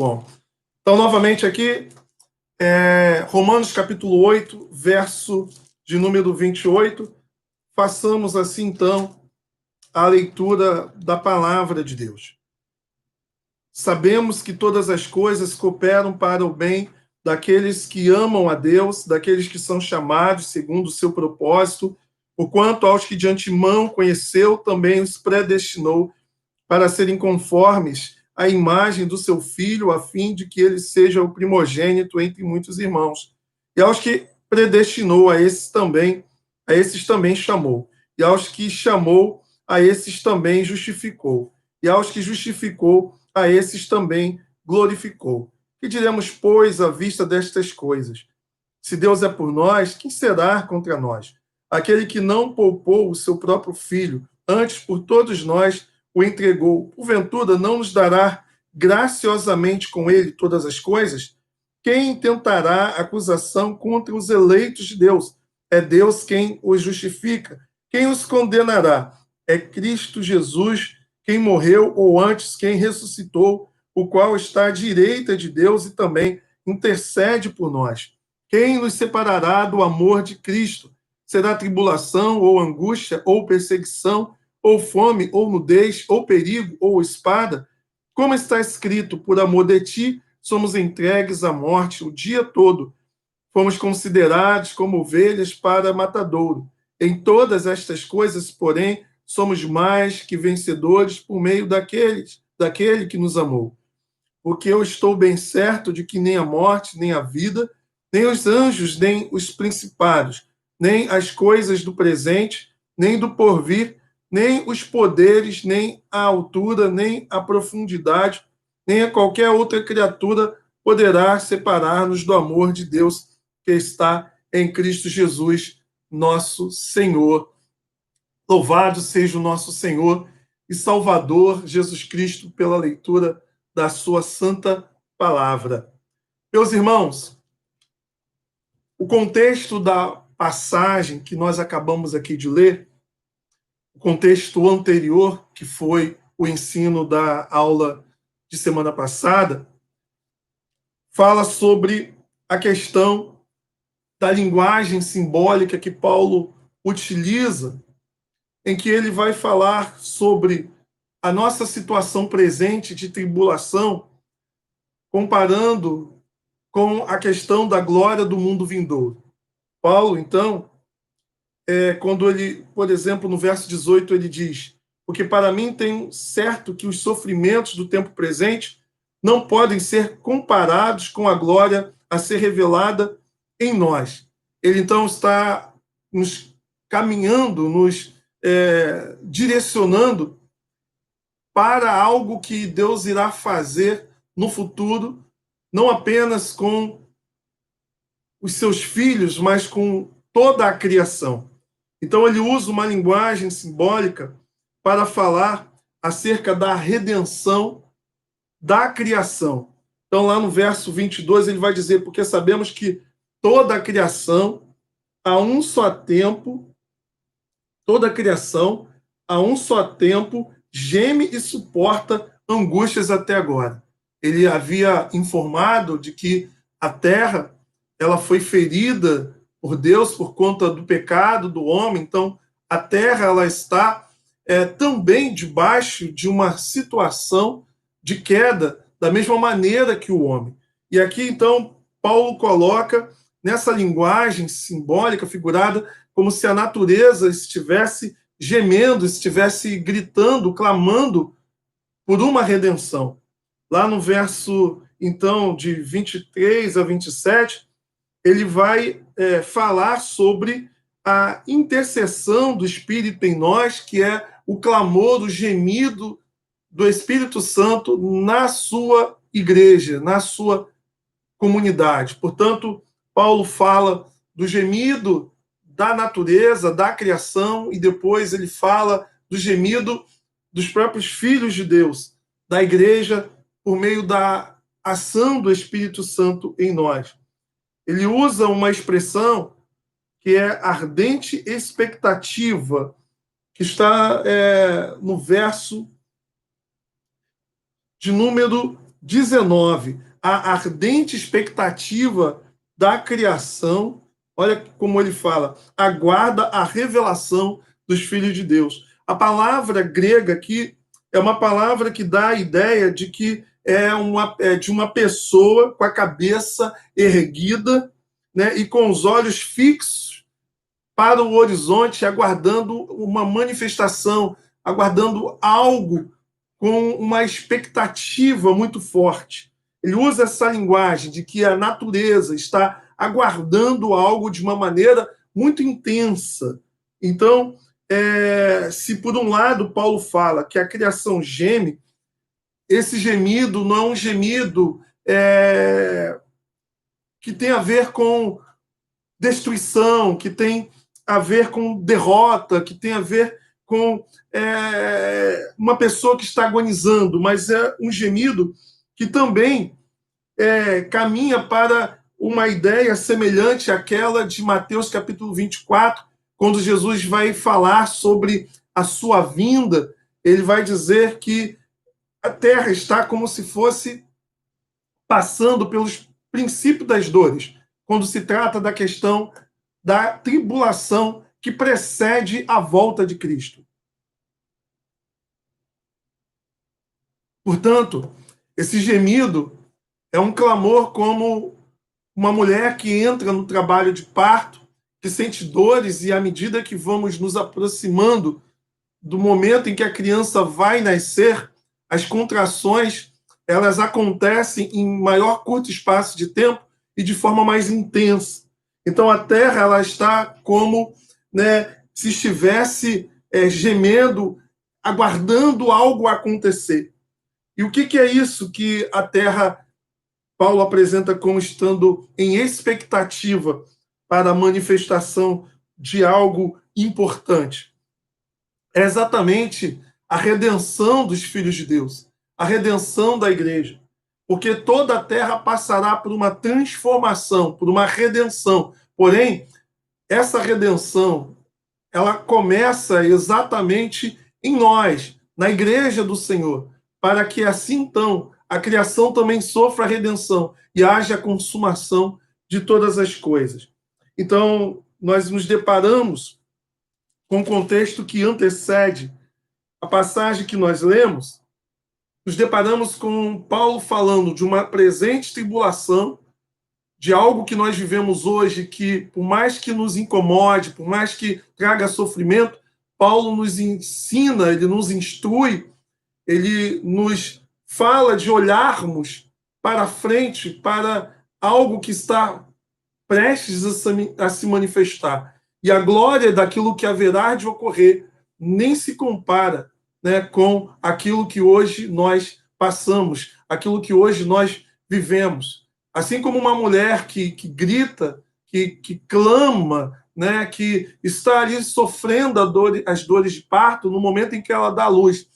Bom, então, novamente aqui, Romanos capítulo 8, verso de número 28. Façamos assim, então, a leitura da palavra de Deus. Sabemos que todas as coisas cooperam para o bem daqueles que amam a Deus, daqueles que são chamados segundo o seu propósito, porquanto aos que de antemão conheceu, também os predestinou para serem conformes à imagem do seu Filho, a fim de que ele seja o primogênito entre muitos irmãos. E aos que predestinou, a esses também chamou. E aos que chamou, a esses também justificou. E aos que justificou, a esses também glorificou. Que diremos, pois, à vista destas coisas? Se Deus é por nós, quem será contra nós? Aquele que não poupou o seu próprio filho, antes por todos nós o entregou, porventura não nos dará graciosamente com ele todas as coisas? Quem tentará acusação contra os eleitos de Deus? É Deus quem os justifica. Quem os condenará? É Cristo Jesus, quem morreu, ou antes, quem ressuscitou, o qual está à direita de Deus e também intercede por nós. Quem nos separará do amor de Cristo? Será tribulação, ou angústia, ou perseguição, ou fome, ou nudez, ou perigo, ou espada? Como está escrito, por amor de ti, somos entregues à morte o dia todo. Fomos considerados como ovelhas para matadouro. Em todas estas coisas, porém, somos mais que vencedores por meio daquele que nos amou. Porque eu estou bem certo de que nem a morte, nem a vida, nem os anjos, nem os principados, nem as coisas do presente, nem do porvir, nem os poderes, nem a altura, nem a profundidade, nem a qualquer outra criatura poderá separar-nos do amor de Deus que está em Cristo Jesus, nosso Senhor. Louvado seja o nosso Senhor e Salvador Jesus Cristo pela leitura da sua santa palavra. Meus irmãos, o contexto da passagem que nós acabamos aqui de ler, o contexto anterior, que foi o ensino da aula de semana passada, fala sobre a questão da linguagem simbólica que Paulo utiliza, em que ele vai falar sobre a nossa situação presente de tribulação, comparando com a questão da glória do mundo vindouro. Paulo, então, quando ele, por exemplo, no verso 18, ele diz: porque para mim tem certo que os sofrimentos do tempo presente não podem ser comparados com a glória a ser revelada em nós. Ele, então, está nos caminhando, nos direcionando para algo que Deus irá fazer no futuro, não apenas com os seus filhos, mas com toda a criação. Então, ele usa uma linguagem simbólica para falar acerca da redenção da criação. Então, lá no verso 22, ele vai dizer: porque sabemos que toda a criação, a um só tempo, toda a criação, a um só tempo, geme e suporta angústias até agora. Ele havia informado de que a terra ela foi ferida por Deus por conta do pecado do homem. Então, a terra ela está também debaixo de uma situação de queda, da mesma maneira que o homem. E aqui, então, Paulo coloca nessa linguagem simbólica, figurada, como se a natureza estivesse gemendo, estivesse gritando, clamando por uma redenção. Lá no verso, então, de 23 a 27, ele vai falar sobre a intercessão do Espírito em nós, que é o clamor, o gemido do Espírito Santo na sua igreja, na sua comunidade. Portanto, Paulo fala do gemido da natureza, da criação, e depois ele fala do gemido dos próprios filhos de Deus, da igreja, por meio da ação do Espírito Santo em nós. Ele usa uma expressão que é ardente expectativa, que está no verso de número 19, a ardente expectativa da criação, olha como ele fala, aguarda a revelação dos filhos de Deus. A palavra grega aqui é uma palavra que dá a ideia de que é de uma pessoa com a cabeça erguida, né, e com os olhos fixos para o horizonte, aguardando uma manifestação, aguardando algo com uma expectativa muito forte. Ele usa essa linguagem de que a natureza está aguardando algo de uma maneira muito intensa. Então, se por um lado Paulo fala que a criação geme, esse gemido não é um gemido que tem a ver com destruição, que tem a ver com derrota, que tem a ver com uma pessoa que está agonizando, mas é um gemido que também caminha para uma ideia semelhante àquela de Mateus capítulo 24, quando Jesus vai falar sobre a sua vinda, ele vai dizer que a terra está como se fosse passando pelos princípios das dores, quando se trata da questão da tribulação que precede a volta de Cristo. Portanto, esse gemido é um clamor como uma mulher que entra no trabalho de parto, que sente dores, e à medida que vamos nos aproximando do momento em que a criança vai nascer, as contrações elas acontecem em maior curto espaço de tempo e de forma mais intensa. Então a terra ela está como, né, se estivesse gemendo, aguardando algo acontecer. E o que é isso que a terra, Paulo apresenta como estando em expectativa para a manifestação de algo importante? É exatamente a redenção dos filhos de Deus, a redenção da igreja. Porque toda a terra passará por uma transformação, por uma redenção. Porém, essa redenção, ela começa exatamente em nós, na igreja do Senhor, para que assim então a criação também sofra a redenção e haja a consumação de todas as coisas. Então, nós nos deparamos com o contexto que antecede a passagem que nós lemos, nos deparamos com Paulo falando de uma presente tribulação, de algo que nós vivemos hoje, que por mais que nos incomode, por mais que traga sofrimento, Paulo nos ensina, ele nos instrui, ele nos fala de olharmos para frente, para algo que está prestes a se manifestar. E a glória daquilo que haverá de ocorrer nem se compara, né, com aquilo que hoje nós passamos, aquilo que hoje nós vivemos. Assim como uma mulher que grita, que clama, né, que está ali sofrendo as dores de parto no momento em que ela dá a luz.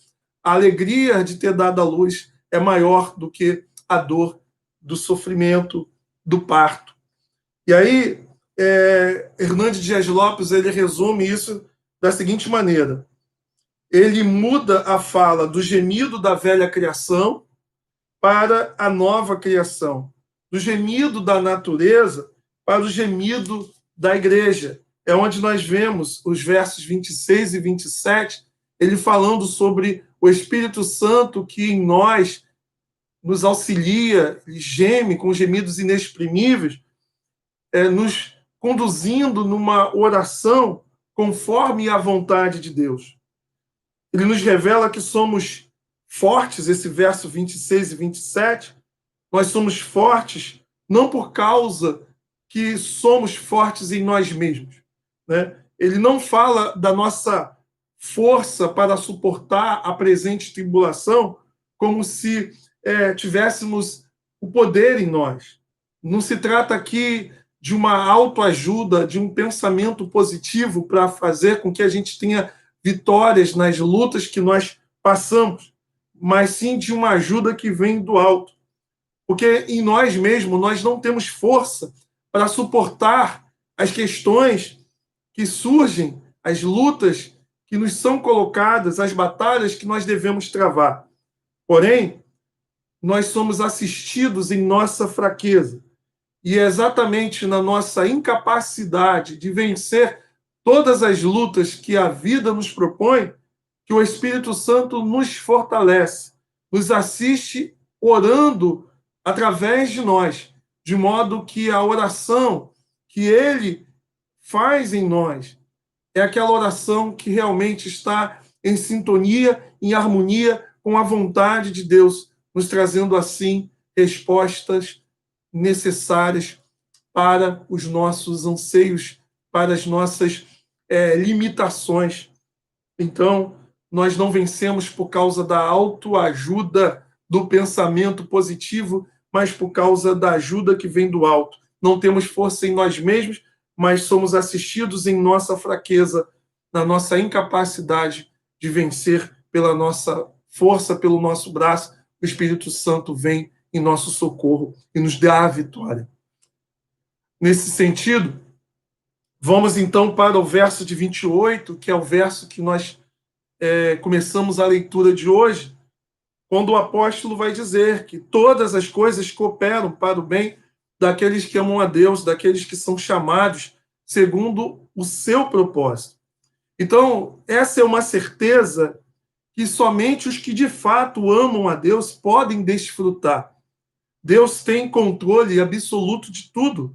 A alegria de ter dado a luz é maior do que a dor do sofrimento do parto. E aí, Hernandes Dias Lopes ele resume isso da seguinte maneira. Ele muda a fala do gemido da velha criação para a nova criação, do gemido da natureza para o gemido da igreja. É onde nós vemos os versos 26 e 27, ele falando sobre o Espírito Santo que em nós nos auxilia, geme com gemidos inexprimíveis, nos conduzindo numa oração conforme a vontade de Deus. Ele nos revela que somos fortes, esse verso 26 e 27, nós somos fortes não por causa que somos fortes em nós mesmos, né? Ele não fala da nossa força para suportar a presente tribulação como se tivéssemos o poder em nós. Não se trata aqui de uma autoajuda, de um pensamento positivo para fazer com que a gente tenha vitórias nas lutas que nós passamos, mas sim de uma ajuda que vem do alto. Porque em nós mesmos nós não temos força para suportar as questões que surgem, as lutas que nos são colocadas, as batalhas que nós devemos travar. Porém, nós somos assistidos em nossa fraqueza. E é exatamente na nossa incapacidade de vencer todas as lutas que a vida nos propõe que o Espírito Santo nos fortalece, nos assiste orando através de nós, de modo que a oração que ele faz em nós é aquela oração que realmente está em sintonia, em harmonia com a vontade de Deus, nos trazendo assim respostas necessárias para os nossos anseios, para as nossas limitações. Então, nós não vencemos por causa da autoajuda, do pensamento positivo, mas por causa da ajuda que vem do alto. Não temos força em nós mesmos, mas somos assistidos em nossa fraqueza, na nossa incapacidade de vencer pela nossa força, pelo nosso braço. O Espírito Santo vem em nosso socorro e nos dá a vitória. Nesse sentido, vamos então para o verso de 28, que é o verso que nós começamos a leitura de hoje, quando o apóstolo vai dizer que todas as coisas cooperam para o bem daqueles que amam a Deus, daqueles que são chamados segundo o seu propósito. Então, essa é uma certeza que somente os que de fato amam a Deus podem desfrutar. Deus tem controle absoluto de tudo.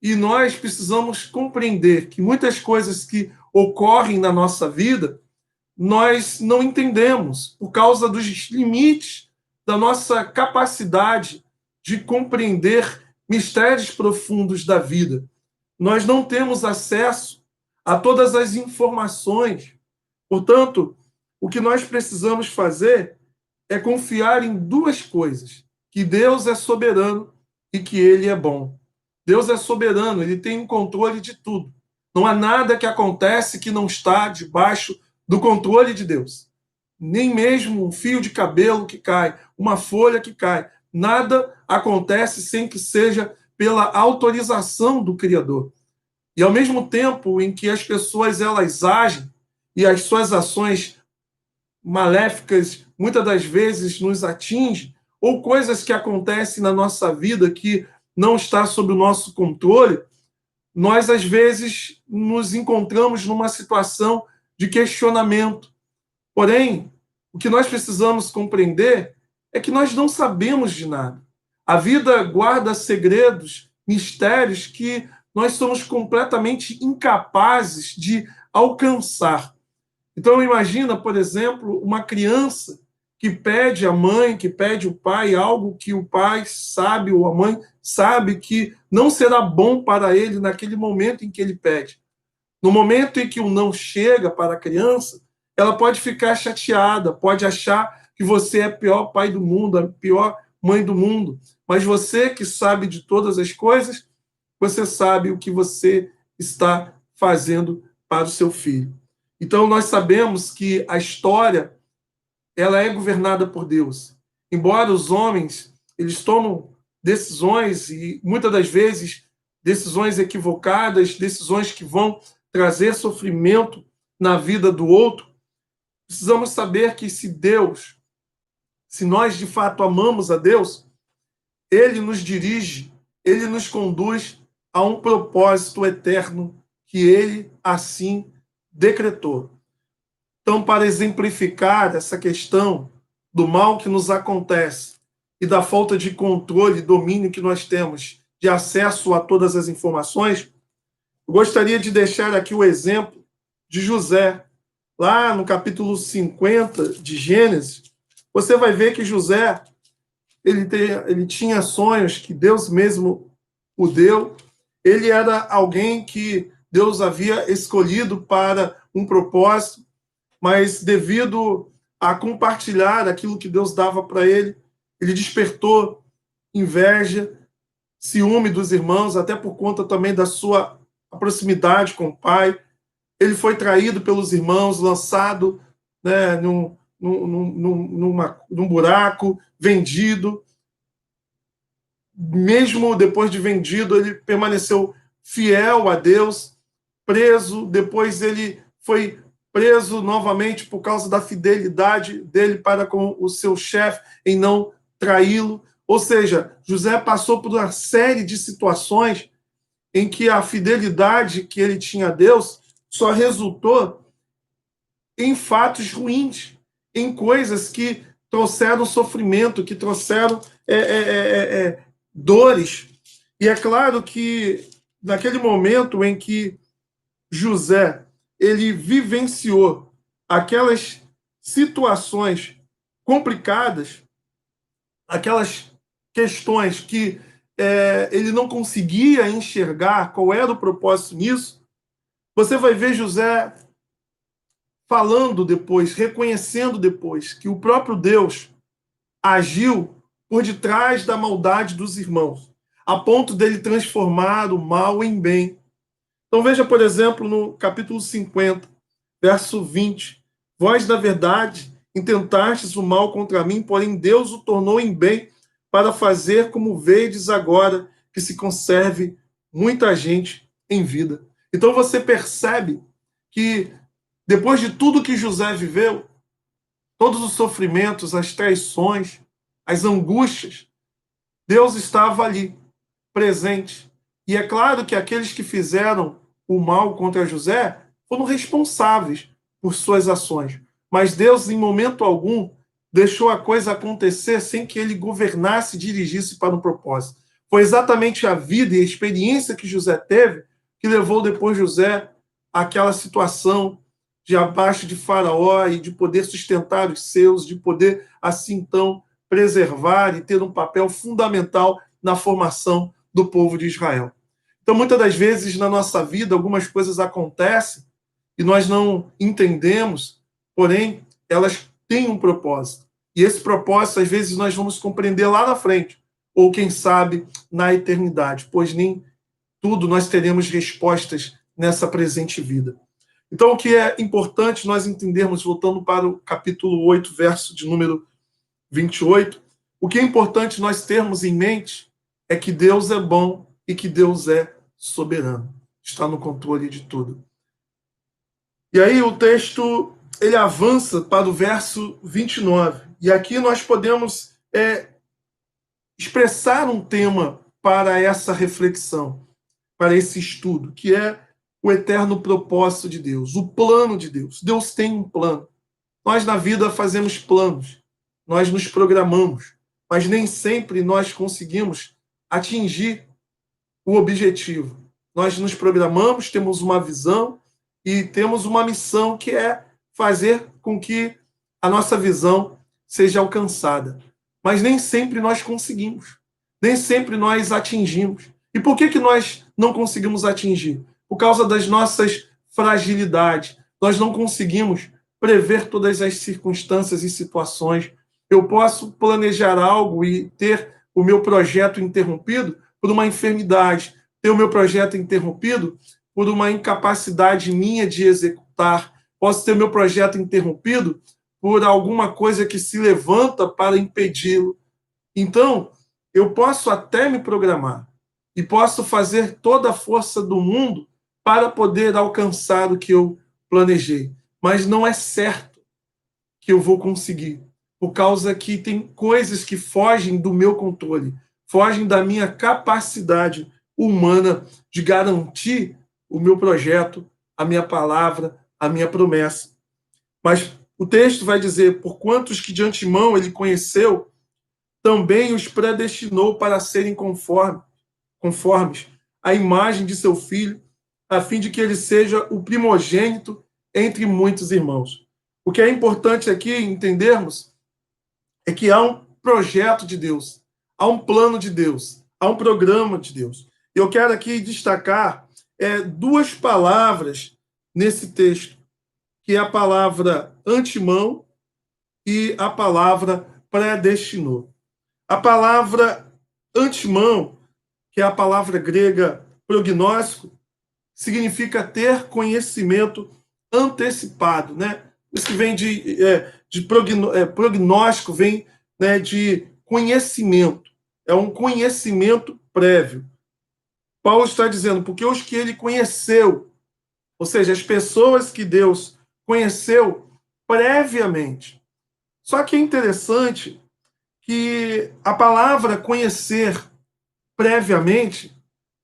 E nós precisamos compreender que muitas coisas que ocorrem na nossa vida, nós não entendemos por causa dos limites da nossa capacidade de compreender mistérios profundos da vida. Nós não temos acesso a todas as informações. Portanto, o que nós precisamos fazer é confiar em duas coisas: que Deus é soberano e que Ele é bom. Deus é soberano, Ele tem o controle de tudo. Não há nada que acontece que não está debaixo do controle de Deus. Nem mesmo um fio de cabelo que cai, uma folha que cai. Nada acontece sem que seja pela autorização do Criador. E ao mesmo tempo em que as pessoas elas agem e as suas ações maléficas muitas das vezes nos atingem, ou coisas que acontecem na nossa vida que não está sob o nosso controle, nós às vezes nos encontramos numa situação de questionamento. Porém, o que nós precisamos compreender é que nós não sabemos de nada. A vida guarda segredos, mistérios que nós somos completamente incapazes de alcançar. Então, imagina, por exemplo, uma criança que pede à mãe, que pede ao pai algo que o pai sabe ou a mãe sabe que não será bom para ele naquele momento em que ele pede. No momento em que o não chega para a criança, ela pode ficar chateada, pode achar que você é o pior pai do mundo, a pior mãe do mundo. Mas você que sabe de todas as coisas, você sabe o que você está fazendo para o seu filho. Então, nós sabemos que a história ela é governada por Deus. Embora os homens eles tomam decisões, e muitas das vezes decisões equivocadas, decisões que vão trazer sofrimento na vida do outro, precisamos saber que se nós de fato amamos a Deus, Ele nos dirige, Ele nos conduz a um propósito eterno que Ele assim decretou. Então, para exemplificar essa questão do mal que nos acontece e da falta de controle e domínio que nós temos de acesso a todas as informações, eu gostaria de deixar aqui o exemplo de José. Lá no capítulo 50 de Gênesis, você vai ver que José ele tinha sonhos que Deus mesmo o deu. Ele era alguém que Deus havia escolhido para um propósito, mas devido a compartilhar aquilo que Deus dava para ele, ele despertou inveja, ciúme dos irmãos, até por conta também da sua proximidade com o pai. Ele foi traído pelos irmãos, lançado, né, num buraco, vendido. Mesmo depois de vendido, ele permaneceu fiel a Deus, preso. Depois ele foi preso novamente por causa da fidelidade dele para com o seu chefe em não traí-lo. Ou seja, José passou por uma série de situações em que a fidelidade que ele tinha a Deus só resultou em fatos ruins, em coisas que trouxeram sofrimento, que trouxeram dores. E é claro que naquele momento em que José ele vivenciou aquelas situações complicadas, aquelas questões que ele não conseguia enxergar qual era o propósito nisso, você vai ver José falando depois, reconhecendo depois que o próprio Deus agiu por detrás da maldade dos irmãos, a ponto dele transformar o mal em bem. Então veja, por exemplo, no capítulo 50, verso 20. Vós, na verdade, intentastes o mal contra mim, porém Deus o tornou em bem para fazer como vedes agora, que se conserve muita gente em vida. Então você percebe que depois de tudo que José viveu, todos os sofrimentos, as traições, as angústias, Deus estava ali, presente. E é claro que aqueles que fizeram o mal contra José foram responsáveis por suas ações. Mas Deus, em momento algum, deixou a coisa acontecer sem que ele governasse e dirigisse para um propósito. Foi exatamente a vida e a experiência que José teve que levou depois José àquela situação de abaixo de Faraó e de poder sustentar os seus, de poder, assim, então, preservar e ter um papel fundamental na formação do povo de Israel. Então, muitas das vezes, na nossa vida, algumas coisas acontecem e nós não entendemos, porém, elas têm um propósito. E esse propósito, às vezes, nós vamos compreender lá na frente, ou, quem sabe, na eternidade, pois nem tudo nós teremos respostas nessa presente vida. Então, o que é importante nós entendermos, voltando para o capítulo 8, verso de número 28, o que é importante nós termos em mente é que Deus é bom e que Deus é soberano, está no controle de tudo. E aí o texto ele avança para o verso 29, e aqui nós podemos expressar um tema para essa reflexão, para esse estudo, que é o eterno propósito de Deus, o plano de Deus. Deus tem um plano. Nós na vida fazemos planos, nós nos programamos, mas nem sempre nós conseguimos atingir o objetivo. Nós nos programamos, temos uma visão e temos uma missão que é fazer com que a nossa visão seja alcançada. Mas nem sempre nós conseguimos, nem sempre nós atingimos. E por que nós não conseguimos atingir? Por causa das nossas fragilidades. Nós não conseguimos prever todas as circunstâncias e situações. Eu posso planejar algo e ter o meu projeto interrompido por uma enfermidade, ter o meu projeto interrompido por uma incapacidade minha de executar. Posso ter o meu projeto interrompido por alguma coisa que se levanta para impedi-lo. Então, eu posso até me programar e posso fazer toda a força do mundo para poder alcançar o que eu planejei. Mas não é certo que eu vou conseguir, por causa que tem coisas que fogem do meu controle, fogem da minha capacidade humana de garantir o meu projeto, a minha palavra, a minha promessa. Mas o texto vai dizer, por quantos que de antemão ele conheceu, também os predestinou para serem conformes à imagem de seu filho, a fim de que ele seja o primogênito entre muitos irmãos. O que é importante aqui entendermos é que há um projeto de Deus, há um plano de Deus, há um programa de Deus. Eu quero aqui destacar duas palavras nesse texto, que é a palavra antemão e a palavra predestinou. A palavra antemão, que é a palavra grega prognóstico, significa ter conhecimento antecipado, né? Isso que vem de prognóstico, vem, né, de conhecimento. É um conhecimento prévio. Paulo está dizendo, porque os que ele conheceu, ou seja, as pessoas que Deus conheceu previamente. Só que é interessante que a palavra conhecer previamente,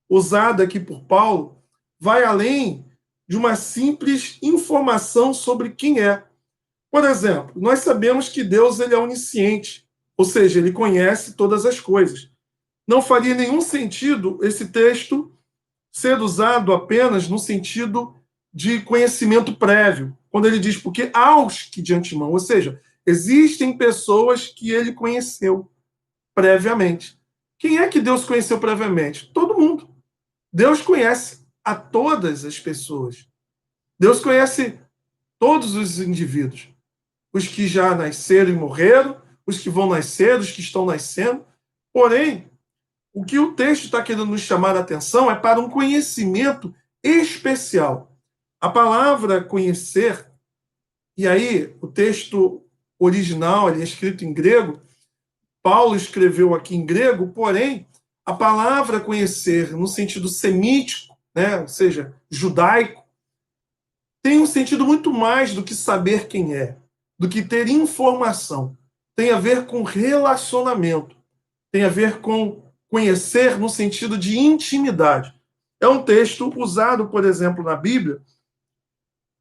usada aqui por Paulo, vai além de uma simples informação sobre quem é. Por exemplo, nós sabemos que Deus ele é onisciente, ou seja, ele conhece todas as coisas. Não faria nenhum sentido esse texto ser usado apenas no sentido de conhecimento prévio, quando ele diz porque aos que de antemão, ou seja, existem pessoas que ele conheceu previamente. Quem é que Deus conheceu previamente? Todo mundo. Deus conhece a todas as pessoas. Deus conhece todos os indivíduos. Os que já nasceram e morreram, os que vão nascer, os que estão nascendo. Porém, o que o texto está querendo nos chamar a atenção é para um conhecimento especial. A palavra conhecer, e aí o texto original, ele é escrito em grego, Paulo escreveu aqui em grego, porém, a palavra conhecer, no sentido semítico, né, ou seja, judaico, tem um sentido muito mais do que saber quem é, do que ter informação. Tem a ver com relacionamento, tem a ver com conhecer no sentido de intimidade. É um texto usado, por exemplo, na Bíblia,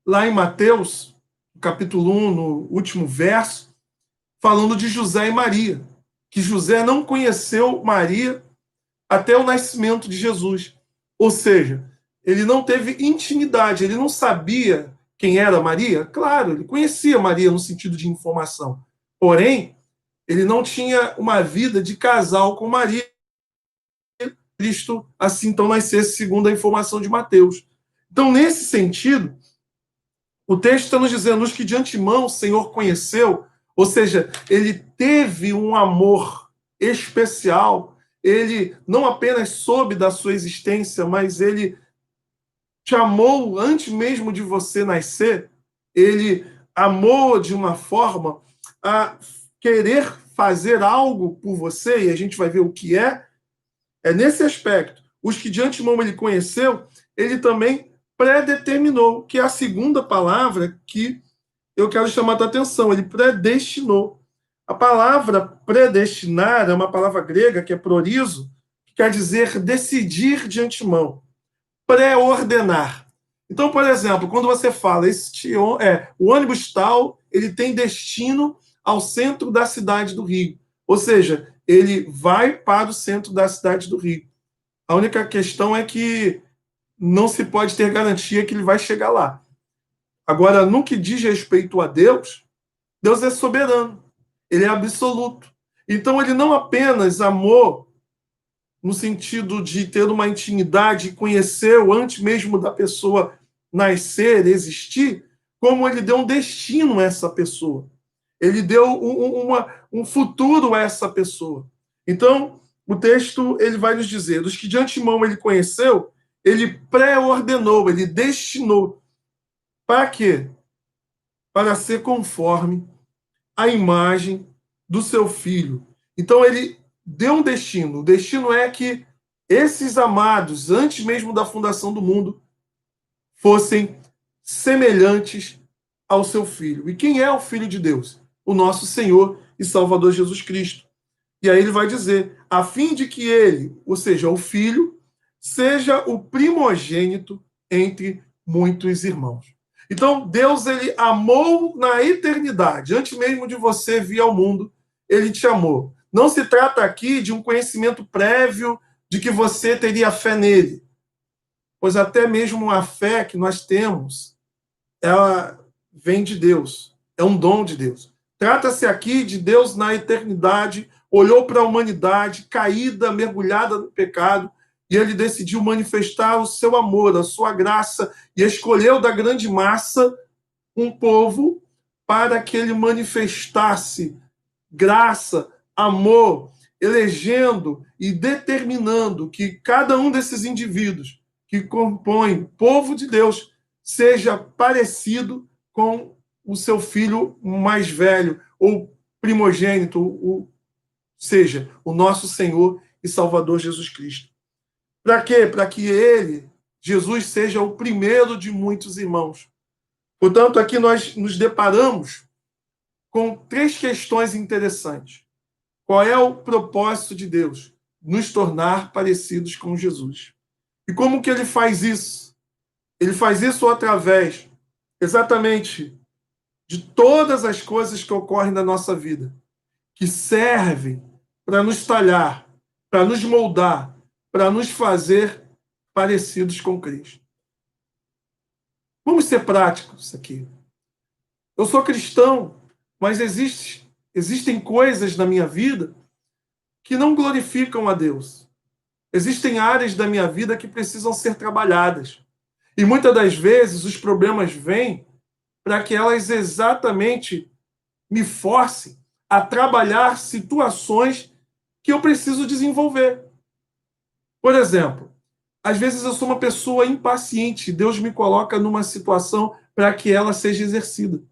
lá em Mateus, capítulo 1, no último verso, falando de José e Maria, que José não conheceu Maria até o nascimento de Jesus. Ou seja, ele não teve intimidade, ele não sabia quem era Maria. Claro, ele conhecia Maria no sentido de informação. Porém, ele não tinha uma vida de casal com Maria. Cristo assim então nascesse segundo a informação de Mateus. Então, nesse sentido, o texto está nos dizendo os que de antemão o Senhor conheceu, ou seja, ele teve um amor especial, ele não apenas soube da sua existência, mas ele te amou antes mesmo de você nascer, ele amou de uma forma a querer fazer algo por você, e a gente vai ver o que é nesse aspecto. Os que de antemão ele conheceu, ele também predeterminou, que é a segunda palavra que eu quero chamar a atenção. Ele predestinou. A palavra predestinar é uma palavra grega que é prorizo, que quer dizer decidir de antemão, pré-ordenar. Então, por exemplo, quando você fala o ônibus tal, ele tem destino ao centro da cidade do Rio. Ou seja, ele vai para o centro da cidade do Rio. A única questão é que não se pode ter garantia que ele vai chegar lá. Agora, no que diz respeito a Deus, Deus é soberano, ele é absoluto. Então, ele não apenas amou no sentido de ter uma intimidade, conheceu antes mesmo da pessoa nascer, existir, como ele deu um destino a essa pessoa. Ele deu um futuro a essa pessoa. Então, o texto ele vai nos dizer, dos que de antemão ele conheceu, ele pré-ordenou, ele destinou. Para quê? Para ser conforme a imagem do seu filho. Então, ele deu um destino. O destino é que esses amados, antes mesmo da fundação do mundo, fossem semelhantes ao seu filho. E quem é o filho de Deus? O nosso Senhor e Salvador Jesus Cristo. E aí ele vai dizer, a fim de que ele, ou seja, o filho, seja o primogênito entre muitos irmãos. Então, Deus ele amou na eternidade, antes mesmo de você vir ao mundo, ele te amou. Não se trata aqui de um conhecimento prévio de que você teria fé nele, pois até mesmo a fé que nós temos, ela vem de Deus, é um dom de Deus. Trata-se aqui de Deus na eternidade, olhou para a humanidade caída, mergulhada no pecado, e ele decidiu manifestar o seu amor, a sua graça, e escolheu da grande massa um povo para que ele manifestasse graça, amor, elegendo e determinando que cada um desses indivíduos que compõem o povo de Deus seja parecido com o seu filho mais velho, ou primogênito, ou seja, o nosso Senhor e Salvador Jesus Cristo. Para quê? Para que ele, Jesus, seja o primeiro de muitos irmãos. Portanto, aqui nós nos deparamos com três questões interessantes. Qual é o propósito de Deus? Nos tornar parecidos com Jesus. E como que ele faz isso? Ele faz isso através, exatamente, de todas as coisas que ocorrem na nossa vida, que servem para nos talhar, para nos moldar, para nos fazer parecidos com Cristo. Vamos ser práticos aqui. Eu sou cristão, mas existem coisas na minha vida que não glorificam a Deus. Existem áreas da minha vida que precisam ser trabalhadas. E muitas das vezes os problemas vêm para que elas exatamente me forcem a trabalhar situações que eu preciso desenvolver. Por exemplo, às vezes eu sou uma pessoa impaciente, Deus me coloca numa situação para que ela seja exercida.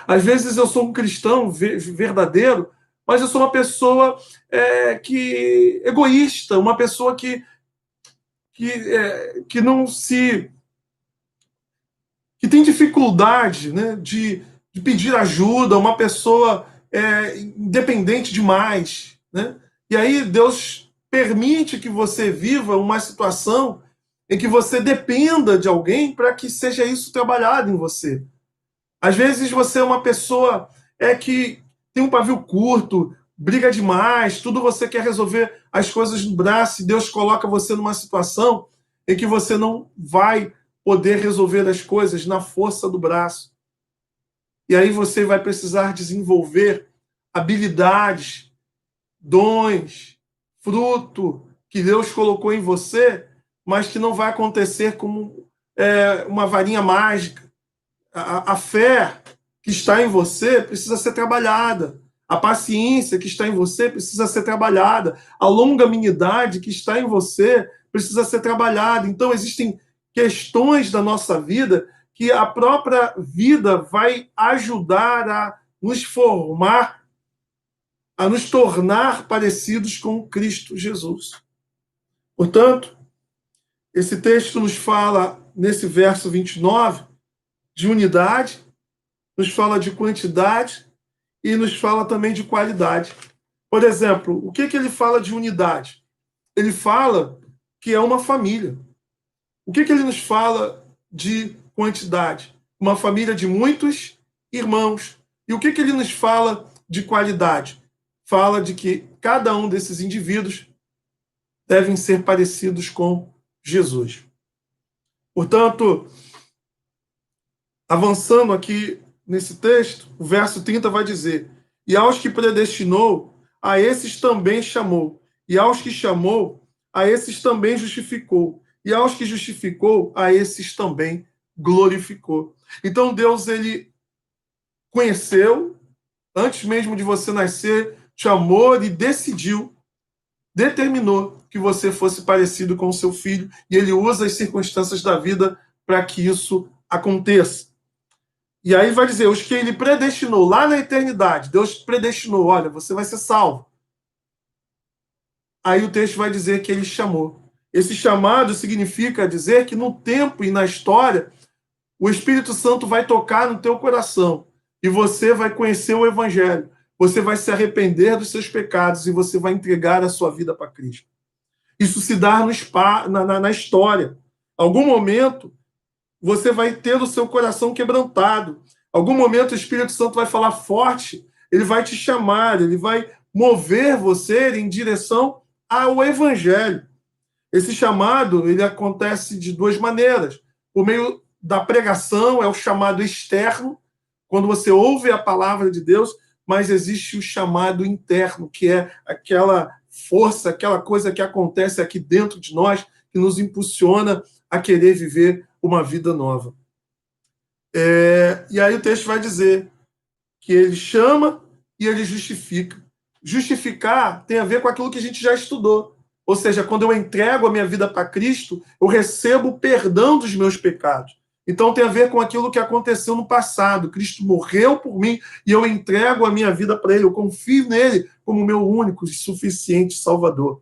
Às vezes eu sou um cristão verdadeiro, mas eu sou uma pessoa egoísta, uma pessoa que não se que tem dificuldade, né, de pedir ajuda, uma pessoa independente demais, né? E aí Deus permite que você viva uma situação em que você dependa de alguém para que seja isso trabalhado em você. Às vezes você é uma pessoa que tem um pavio curto, briga demais, tudo você quer resolver as coisas no braço, e Deus coloca você numa situação em que você não vai poder resolver as coisas na força do braço. E aí você vai precisar desenvolver habilidades, dons, fruto que Deus colocou em você, mas que não vai acontecer como uma varinha mágica. A fé que está em você precisa ser trabalhada. A paciência que está em você precisa ser trabalhada. A longanimidade que está em você precisa ser trabalhada. Então, existem questões da nossa vida que a própria vida vai ajudar a nos formar, a nos tornar parecidos com Cristo Jesus. Portanto, esse texto nos fala, nesse verso 29, de unidade, nos fala de quantidade e nos fala também de qualidade. Por exemplo, o que ele fala de unidade? Ele fala que é uma família. O que ele nos fala de quantidade? Uma família de muitos irmãos. E o que ele nos fala de qualidade? Fala de que cada um desses indivíduos devem ser parecidos com Jesus. Portanto, avançando aqui nesse texto, o verso 30 vai dizer: e aos que predestinou, a esses também chamou. E aos que chamou, a esses também justificou. E aos que justificou, a esses também glorificou. Então Deus, ele conheceu, antes mesmo de você nascer, te amou e determinou que você fosse parecido com o seu filho, e ele usa as circunstâncias da vida para que isso aconteça. E aí vai dizer, os que ele predestinou lá na eternidade, Deus predestinou, olha, você vai ser salvo. Aí o texto vai dizer que ele chamou. Esse chamado significa dizer que no tempo e na história, o Espírito Santo vai tocar no teu coração e você vai conhecer o Evangelho. Você vai se arrepender dos seus pecados e você vai entregar a sua vida para Cristo. Isso se dá na história. Algum momento, você vai ter o seu coração quebrantado. Algum momento, o Espírito Santo vai falar forte, ele vai te chamar, ele vai mover você em direção ao Evangelho. Esse chamado, ele acontece de duas maneiras. Por meio da pregação, é o chamado externo, quando você ouve a palavra de Deus, mas existe o chamado interno, que é aquela força, aquela coisa que acontece aqui dentro de nós, que nos impulsiona a querer viver uma vida nova. E aí o texto vai dizer que ele chama e ele justifica. Justificar tem a ver com aquilo que a gente já estudou. Ou seja, quando eu entrego a minha vida para Cristo, eu recebo o perdão dos meus pecados. Então tem a ver com aquilo que aconteceu no passado. Cristo morreu por mim e eu entrego a minha vida para ele. Eu confio nele como meu único e suficiente Salvador.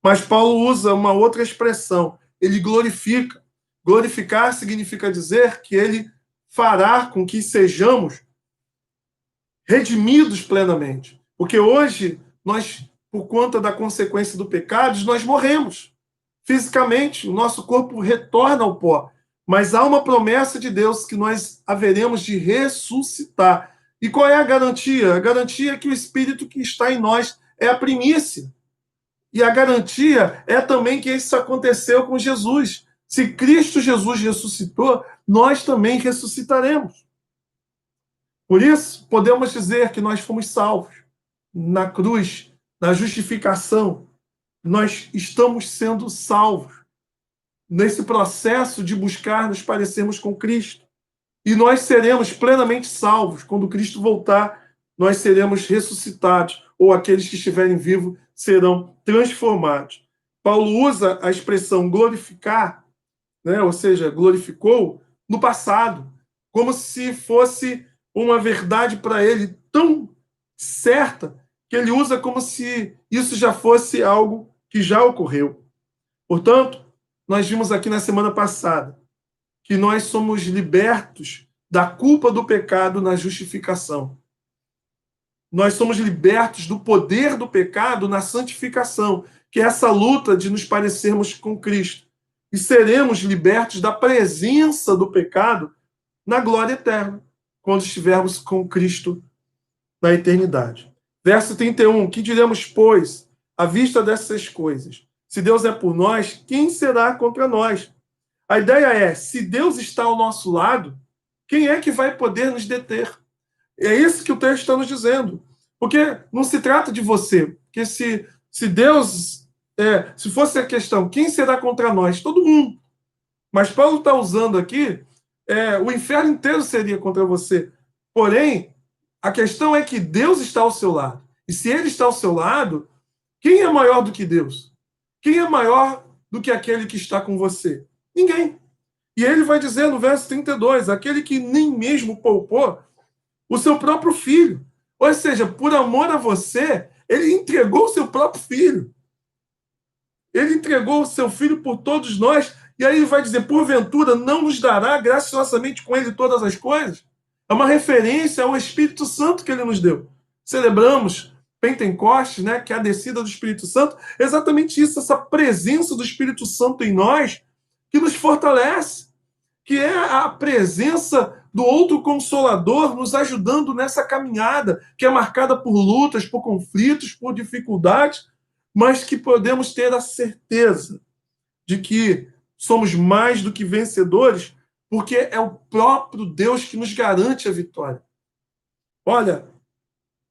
Mas Paulo usa uma outra expressão. Ele glorifica. Glorificar significa dizer que ele fará com que sejamos redimidos plenamente. Porque hoje por conta da consequência do pecado, nós morremos. Fisicamente, o nosso corpo retorna ao pó. Mas há uma promessa de Deus que nós haveremos de ressuscitar. E qual é a garantia? A garantia é que o Espírito que está em nós é a primícia. E a garantia é também que isso aconteceu com Jesus. Se Cristo Jesus ressuscitou, nós também ressuscitaremos. Por isso, podemos dizer que nós fomos salvos na cruz, na justificação. Nós estamos sendo salvos nesse processo de buscar nos parecermos com Cristo. E nós seremos plenamente salvos. Quando Cristo voltar, nós seremos ressuscitados, ou aqueles que estiverem vivos serão transformados. Paulo usa a expressão glorificar, né? Ou seja, glorificou, no passado, como se fosse uma verdade para ele tão certa, que ele usa como se isso já fosse algo que já ocorreu. Portanto, nós vimos aqui na semana passada que nós somos libertos da culpa do pecado na justificação. Nós somos libertos do poder do pecado na santificação, que é essa luta de nos parecermos com Cristo. E seremos libertos da presença do pecado na glória eterna, quando estivermos com Cristo na eternidade. Verso 31, que diremos, pois, à vista dessas coisas? Se Deus é por nós, quem será contra nós? A ideia é, se Deus está ao nosso lado, quem é que vai poder nos deter? É isso que o texto está nos dizendo. Porque não se trata de você. Porque se Deus, se fosse a questão, quem será contra nós? Todo mundo. Mas Paulo está usando aqui, o inferno inteiro seria contra você. Porém, a questão é que Deus está ao seu lado. E se ele está ao seu lado, quem é maior do que Deus? Quem é maior do que aquele que está com você? Ninguém. E ele vai dizer no verso 32, aquele que nem mesmo poupou o seu próprio filho. Ou seja, por amor a você, ele entregou o seu próprio filho. Ele entregou o seu filho por todos nós. E aí ele vai dizer, porventura, não nos dará graciosamente com ele todas as coisas? É uma referência ao Espírito Santo que ele nos deu. Celebramos Pentecostes, né, que é a descida do Espírito Santo. Exatamente isso, essa presença do Espírito Santo em nós, que nos fortalece, que é a presença do outro Consolador nos ajudando nessa caminhada, que é marcada por lutas, por conflitos, por dificuldades, mas que podemos ter a certeza de que somos mais do que vencedores, porque é o próprio Deus que nos garante a vitória. Olha,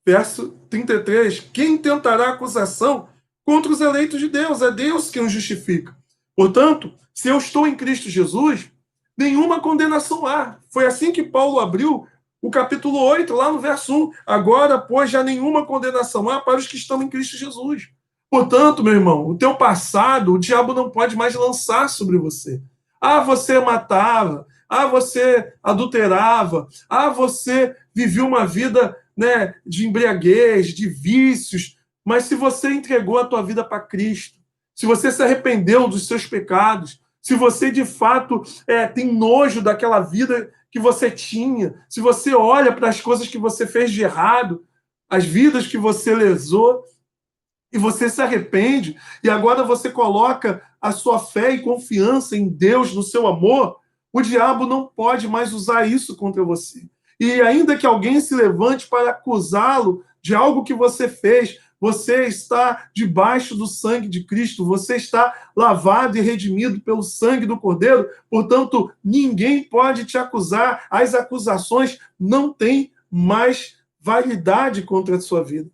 verso 33, quem tentará acusação contra os eleitos de Deus? É Deus quem os justifica. Portanto, se eu estou em Cristo Jesus, nenhuma condenação há. Foi assim que Paulo abriu o capítulo 8, lá no verso 1. Agora, pois, já nenhuma condenação há para os que estão em Cristo Jesus. Portanto, meu irmão, o teu passado, o diabo não pode mais lançar sobre você. Ah, você matava. Ah, você adulterava. Ah, você vivia uma vida, né, de embriaguez, de vícios. Mas se você entregou a tua vida para Cristo, se você se arrependeu dos seus pecados, se você de fato tem nojo daquela vida que você tinha, se você olha para as coisas que você fez de errado, as vidas que você lesou, e você se arrepende, e agora você coloca a sua fé e confiança em Deus, no seu amor, o diabo não pode mais usar isso contra você. E ainda que alguém se levante para acusá-lo de algo que você fez, você está debaixo do sangue de Cristo, você está lavado e redimido pelo sangue do Cordeiro, portanto, ninguém pode te acusar, as acusações não têm mais validade contra a sua vida.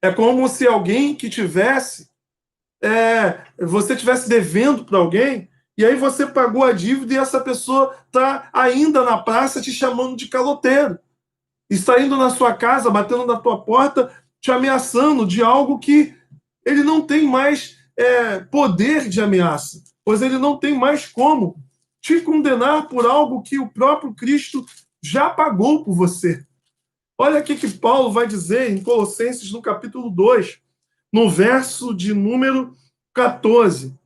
É como se alguém que você tivesse devendo para alguém, e aí você pagou a dívida e essa pessoa está ainda na praça te chamando de caloteiro. Está indo na sua casa, batendo na tua porta, te ameaçando de algo que ele não tem mais poder de ameaça, pois ele não tem mais como te condenar por algo que o próprio Cristo já pagou por você. Olha aqui que Paulo vai dizer em Colossenses, no capítulo 2, no verso de número 14.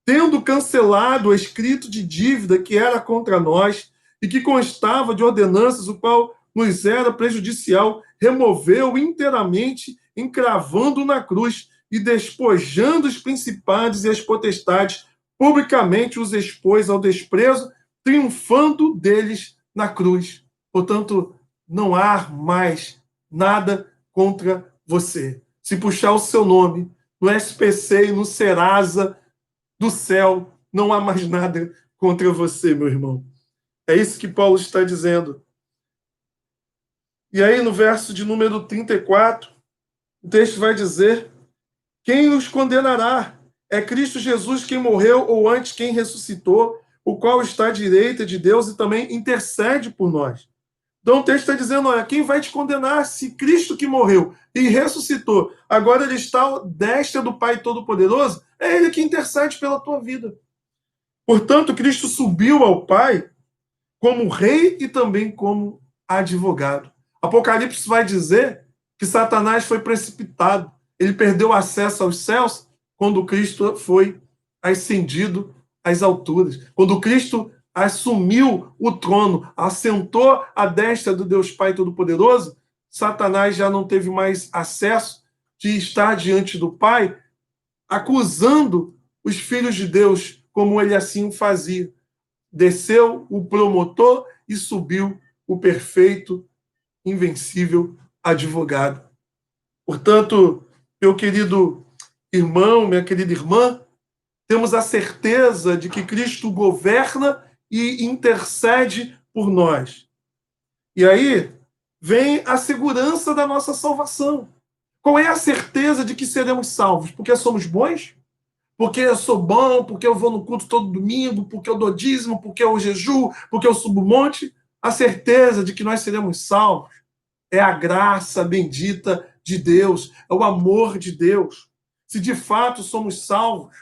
Tendo cancelado o escrito de dívida que era contra nós e que constava de ordenanças, o qual nos era prejudicial, removeu inteiramente, encravando na cruz e despojando os principados e as potestades, publicamente os expôs ao desprezo, triunfando deles na cruz. Portanto, não há mais nada contra você. Se puxar o seu nome no SPC e no Serasa do céu, não há mais nada contra você, meu irmão. É isso que Paulo está dizendo. E aí, no verso de número 34, o texto vai dizer: quem nos condenará? É Cristo Jesus quem morreu, ou antes quem ressuscitou, o qual está à direita de Deus e também intercede por nós. Então o texto está dizendo, olha, quem vai te condenar se Cristo que morreu e ressuscitou, agora ele está à destra do Pai Todo-Poderoso, é ele que intercede pela tua vida. Portanto, Cristo subiu ao Pai como rei e também como advogado. Apocalipse vai dizer que Satanás foi precipitado. Ele perdeu acesso aos céus quando Cristo foi ascendido às alturas. Quando Cristo assumiu o trono, assentou à destra do Deus Pai Todo-Poderoso, Satanás já não teve mais acesso de estar diante do Pai, acusando os filhos de Deus, como ele assim fazia. Desceu o promotor e subiu o perfeito, invencível advogado. Portanto, meu querido irmão, minha querida irmã, temos a certeza de que Cristo governa e intercede por nós. E aí vem a segurança da nossa salvação. Qual é a certeza de que seremos salvos? Porque somos bons? Porque eu sou bom? Porque eu vou no culto todo domingo? Porque eu dou dízimo? Porque eu jejuo? Porque eu subo o monte? A certeza de que nós seremos salvos é a graça bendita de Deus, é o amor de Deus. Se de fato somos salvos,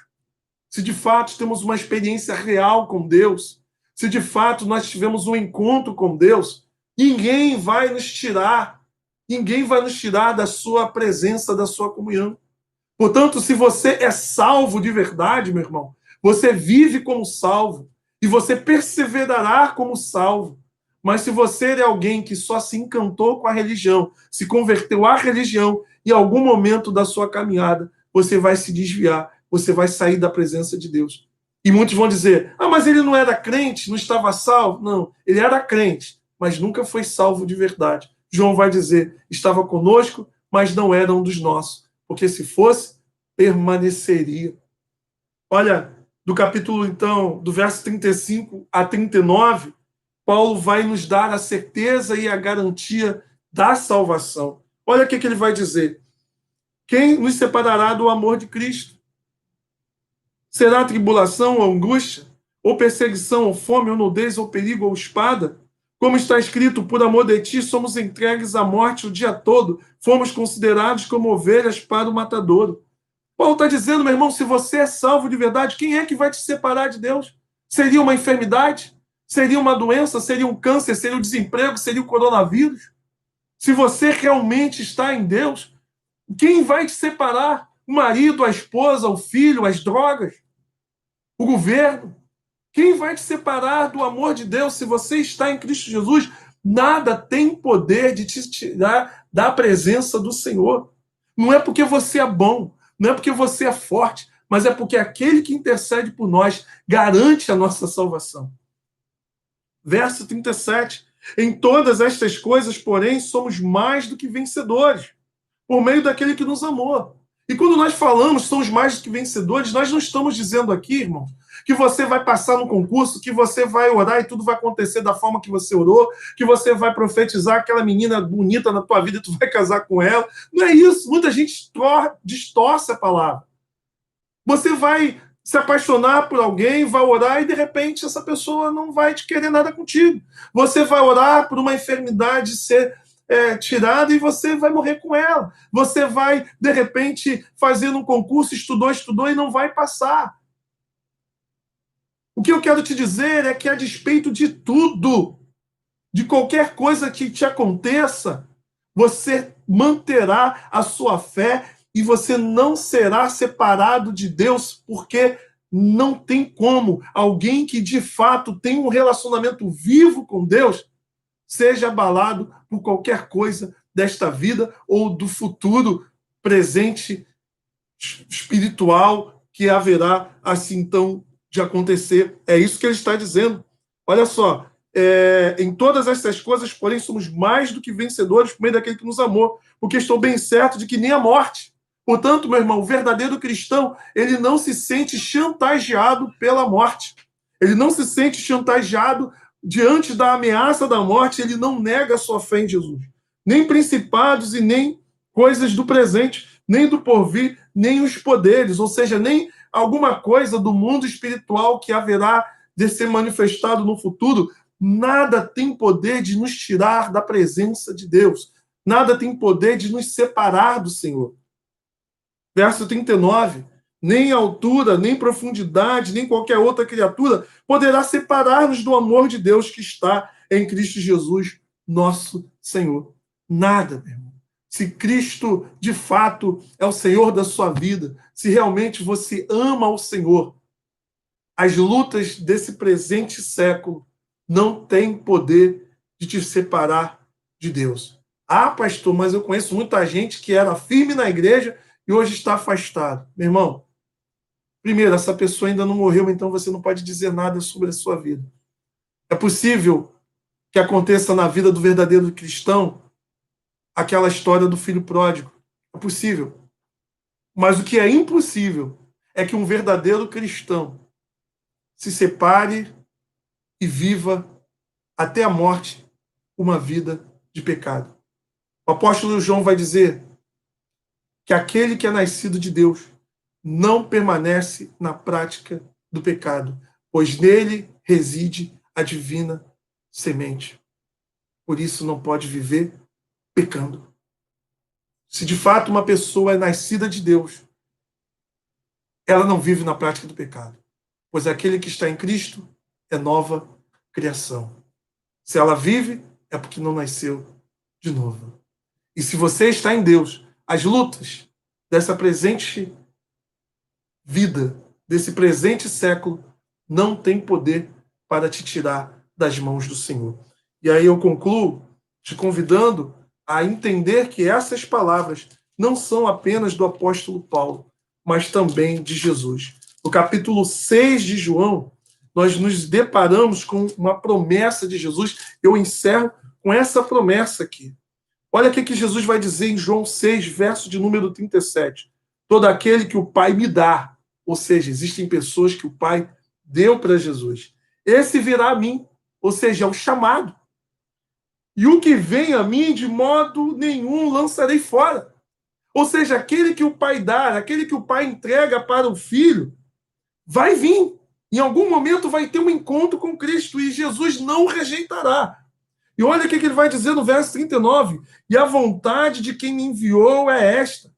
se de fato temos uma experiência real com Deus, se de fato nós tivemos um encontro com Deus, ninguém vai nos tirar da sua presença, da sua comunhão. Portanto, se você é salvo de verdade, meu irmão, você vive como salvo e você perseverará como salvo. Mas se você é alguém que só se encantou com a religião, se converteu à religião, em algum momento da sua caminhada, você vai se desviar, você vai sair da presença de Deus. E muitos vão dizer, mas ele não era crente, não estava salvo. Não, ele era crente, mas nunca foi salvo de verdade. João vai dizer, estava conosco, mas não era um dos nossos. Porque se fosse, permaneceria. Olha, do capítulo, então, do verso 35 a 39, Paulo vai nos dar a certeza e a garantia da salvação. Olha o que ele vai dizer. Quem nos separará do amor de Cristo? Será tribulação ou angústia? Ou perseguição, ou fome, ou nudez, ou perigo, ou espada? Como está escrito, por amor de ti somos entregues à morte o dia todo, fomos considerados como ovelhas para o matadouro. Paulo está dizendo, meu irmão, se você é salvo de verdade, quem é que vai te separar de Deus? Seria uma enfermidade? Seria uma doença? Seria um câncer? Seria o desemprego? Seria o coronavírus? Se você realmente está em Deus, quem vai te separar? O marido, a esposa, o filho, as drogas? O governo? Quem vai te separar do amor de Deus se você está em Cristo Jesus? Nada tem poder de te tirar da presença do Senhor. Não é porque você é bom, não é porque você é forte, mas é porque aquele que intercede por nós garante a nossa salvação. Verso 37. Em todas estas coisas, porém, somos mais do que vencedores, por meio daquele que nos amou. E quando nós falamos somos mais do que vencedores, nós não estamos dizendo aqui, irmão, que você vai passar no concurso, que você vai orar e tudo vai acontecer da forma que você orou, que você vai profetizar aquela menina bonita na tua vida e tu vai casar com ela. Não é isso. Muita gente distorce a palavra. Você vai se apaixonar por alguém, vai orar e de repente essa pessoa não vai te querer nada contigo. Você vai orar por uma enfermidade ser tirada e você vai morrer com ela. Você vai, de repente, fazer um concurso, estudou e não vai passar. O que eu quero te dizer é que, a despeito de tudo, de qualquer coisa que te aconteça, você manterá a sua fé e você não será separado de Deus, porque não tem como alguém que de fato tem um relacionamento vivo com Deus seja abalado por qualquer coisa desta vida ou do futuro presente espiritual que haverá assim então de acontecer. É isso que ele está dizendo. Olha só, em todas essas coisas, porém, somos mais do que vencedores por meio daquele que nos amou, porque estou bem certo de que nem a morte. Portanto, meu irmão, o verdadeiro cristão, ele não se sente chantageado pela morte. Ele não se sente chantageado diante da ameaça da morte, ele não nega a sua fé em Jesus. Nem principados e nem coisas do presente, nem do porvir, nem os poderes, ou seja, nem alguma coisa do mundo espiritual que haverá de ser manifestado no futuro, nada tem poder de nos tirar da presença de Deus. Nada tem poder de nos separar do Senhor. Verso 39. Nem altura, nem profundidade, nem qualquer outra criatura poderá separar-nos do amor de Deus que está em Cristo Jesus, nosso Senhor. Nada, meu irmão. Se Cristo, de fato, é o Senhor da sua vida, se realmente você ama o Senhor, as lutas desse presente século não têm poder de te separar de Deus. Ah, pastor, mas eu conheço muita gente que era firme na igreja e hoje está afastado. Meu irmão, primeiro, essa pessoa ainda não morreu, então você não pode dizer nada sobre a sua vida. É possível que aconteça na vida do verdadeiro cristão aquela história do filho pródigo. É possível. Mas o que é impossível é que um verdadeiro cristão se separe e viva até a morte uma vida de pecado. O apóstolo João vai dizer que aquele que é nascido de Deus não permanece na prática do pecado, pois nele reside a divina semente. Por isso não pode viver pecando. Se de fato uma pessoa é nascida de Deus, ela não vive na prática do pecado, pois aquele que está em Cristo é nova criação. Se ela vive, é porque não nasceu de novo. E se você está em Deus, as lutas dessa presente vida, desse presente século, não tem poder para te tirar das mãos do Senhor. E aí eu concluo te convidando a entender que essas palavras não são apenas do apóstolo Paulo, mas também de Jesus. No capítulo 6 de João, nós nos deparamos com uma promessa de Jesus. Eu encerro com essa promessa aqui. Olha o que Jesus vai dizer em João 6, verso de número 37. Todo aquele que o Pai me dá, ou seja, existem pessoas que o Pai deu para Jesus, esse virá a mim, ou seja, é o chamado. E o que vem a mim, de modo nenhum lançarei fora. Ou seja, aquele que o Pai dá, aquele que o Pai entrega para o Filho, vai vir. Em algum momento vai ter um encontro com Cristo e Jesus não o rejeitará. E olha o que ele vai dizer no verso 39. E a vontade de quem me enviou é esta,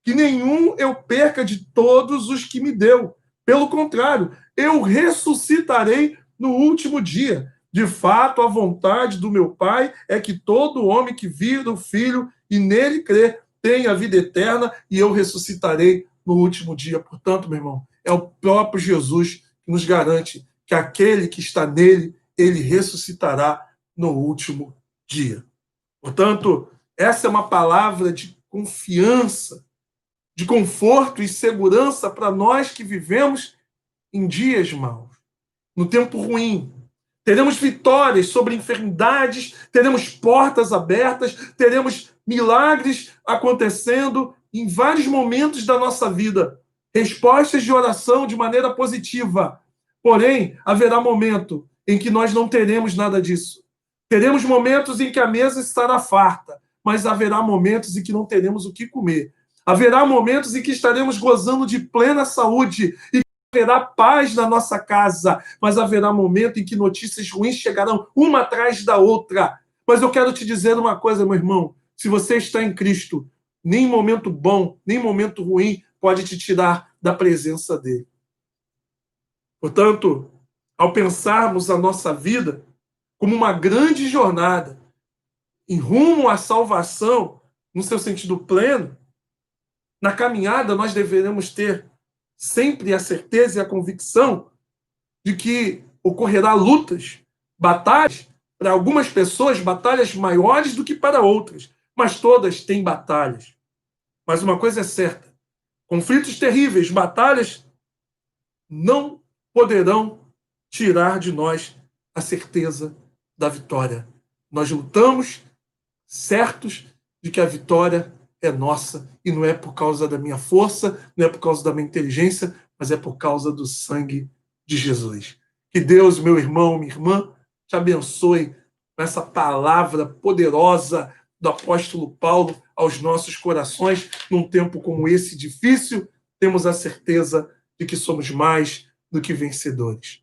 que nenhum eu perca de todos os que me deu. Pelo contrário, eu ressuscitarei no último dia. De fato, a vontade do meu Pai é que todo homem que vira o Filho e nele crê tenha a vida eterna, e eu ressuscitarei no último dia. Portanto, meu irmão, é o próprio Jesus que nos garante que aquele que está nele, ele ressuscitará no último dia. Portanto, essa é uma palavra de confiança, de conforto e segurança para nós que vivemos em dias maus, no tempo ruim. Teremos vitórias sobre enfermidades, teremos portas abertas, teremos milagres acontecendo em vários momentos da nossa vida, respostas de oração de maneira positiva. Porém, haverá momento em que nós não teremos nada disso. Teremos momentos em que a mesa estará farta, mas haverá momentos em que não teremos o que comer. Haverá momentos em que estaremos gozando de plena saúde e haverá paz na nossa casa, mas haverá momento em que notícias ruins chegarão uma atrás da outra. Mas eu quero te dizer uma coisa, meu irmão, se você está em Cristo, nem momento bom, nem momento ruim pode te tirar da presença dele. Portanto, ao pensarmos a nossa vida como uma grande jornada em rumo à salvação, no seu sentido pleno, na caminhada nós deveremos ter sempre a certeza e a convicção de que ocorrerá lutas, batalhas, para algumas pessoas, batalhas maiores do que para outras, mas todas têm batalhas. Mas uma coisa é certa: conflitos terríveis, batalhas, não poderão tirar de nós a certeza da vitória. Nós lutamos certos de que a vitória é nossa, e não é por causa da minha força, não é por causa da minha inteligência, mas é por causa do sangue de Jesus. Que Deus, meu irmão, minha irmã, te abençoe com essa palavra poderosa do apóstolo Paulo aos nossos corações. Num tempo como esse difícil, temos a certeza de que somos mais do que vencedores.